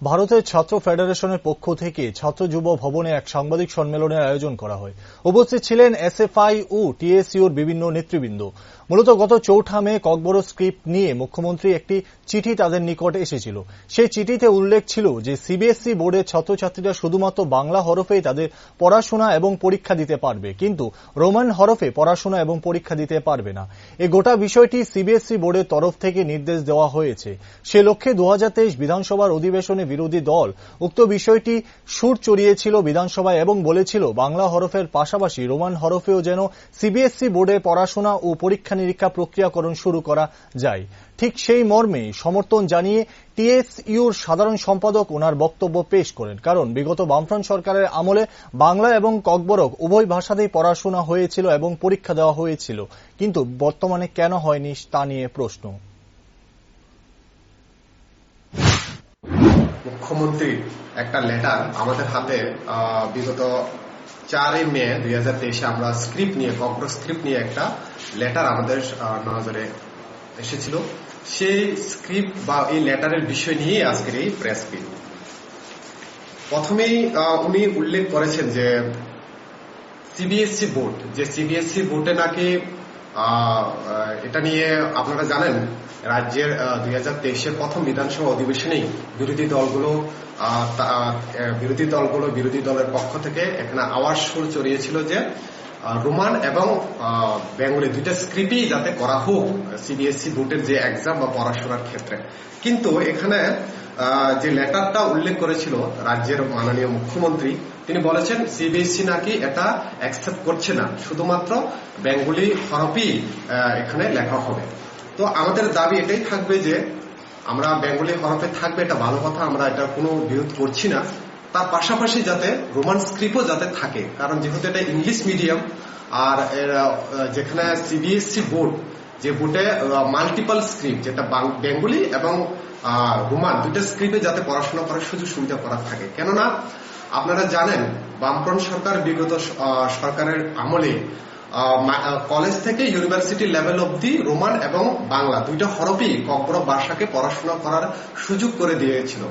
ভারতের ছাত্র ফেডারেশনের পক্ষ থেকে ছাত্র যুব ভবনে এক সাংবাদিক সম্মেলনের আয়োজন করা হয়। উপস্থিত ছিলেন এসএফআই ও টিএসইউর বিভিন্ন নেতৃবৃন্দ। মূলত গত 4 মে ককবরক স্ক্রিপ্ট নিয়ে মুখ্যমন্ত্রী একটি চিঠি তাদের নিকট এসেছিল। সেই চিঠিতে উল্লেখ ছিল যে সিবিএসই বোর্ডের ছাত্রছাত্রীরা শুধুমাত্র বাংলা হরফেই তাদের পড়াশোনা এবং পরীক্ষা দিতে পারবে, কিন্তু রোমান হরফে পড়াশোনা এবং পরীক্ষা দিতে পারবে না। এই গোটা বিষয়টি সিবিএসই বোর্ডের তরফ থেকে নির্দেশ দেওয়া হয়েছে। সে লক্ষ্যে 2023 বিধানসভার অধিবেশনে বিরোধী দল উক্ত বিষয়টি সুর চড়িয়েছিল বিধানসভায় এবং বলেছিল বাংলা হরফের পাশাপাশি রোমান হরফেও যেন সিবিএসই বোর্ডে পড়াশোনা ও পরীক্ষা নিরীক্ষা প্রক্রিয়াকরণ শুরু করা যায়। ঠিক সেই মর্মে সমর্থন জানিয়ে টিএসইউর সাধারণ সম্পাদক ওনার বক্তব্য পেশ করেন। কারণ বিগত বামফ্রন্ট সরকারের আমলে বাংলা এবং ককবরক উভয় ভাষাতেই পড়াশোনা হয়েছিল এবং পরীক্ষা দেওয়া হয়েছিল, কিন্তু বর্তমানে কেন হয়নি তা নিয়ে প্রশ্ন। মুখ্যমন্ত্রীর একটা লেটার আমাদের হাতে বিগত 4 মে 2023 আমরা স্ক্রিপ্ট নিয়ে ককবরক স্ক্রিপ্ট নিয়ে একটা লেটার আমাদের নজরে এসেছিল। সেই স্ক্রিপ্ট বা এই লেটারের বিষয় নিয়ে আজকের এই প্রেস মিট। প্রথমেই উনি উল্লেখ করেছেন যে সিবিএসই বোর্ডে নাকি এটা নিয়ে আপনারা জানেন রাজ্যের 2023 প্রথম বিধানসভা অধিবেশনেই বিরোধী দলের পক্ষ থেকে এখানে আওয়াজ সুর চড়িয়েছিল যে রোমান এবং বেঙ্গলি দুইটা স্ক্রিপ্টই যাতে করা হোক সিবিএসই বোর্ডের যে এক্সাম বা পড়াশোনার ক্ষেত্রে। কিন্তু এখানে যে লেটারটা উল্লেখ করেছিল রাজ্যের মাননীয় মুখ্যমন্ত্রী, তিনি বলেছেন সিবিএসই নাকি এটা অ্যাকসেপ্ট করছে না, শুধুমাত্র বেঙ্গলি হরফই এখানে লেখা হবে। তো আমাদের দাবি এটাই থাকবে যে আমরা বেঙ্গলি হরফে থাকবে, এটা ভালো কথা, আমরা এটা কোনো বিরোধ করছি না। তার পাশাপাশি যাতে রোমান স্ক্রিপ্টও যাতে থাকে, কারণ যেহেতু এটা ইংলিশ মিডিয়াম আর যেখানে সিবিএসই বোর্ড যে বোর্ডে মাল্টিপল স্ক্রিপ্ট, যেটা বেঙ্গলি এবং রোমান দুইটা স্ক্রিপ্টে যাতে পড়াশোনা করার সুযোগ সুবিধা করা থাকে। কেননা আপনারা জানেন বামফ্রন্ট সরকার বিগত সরকারের আমলে কলেজ থেকে ইউনিভার্সিটি লেভেল অবধি রোমান এবং বাংলা দুইটা হরফই ককবরক ভাষাকে পড়াশোনা করার সুযোগ করে দিয়েছিল।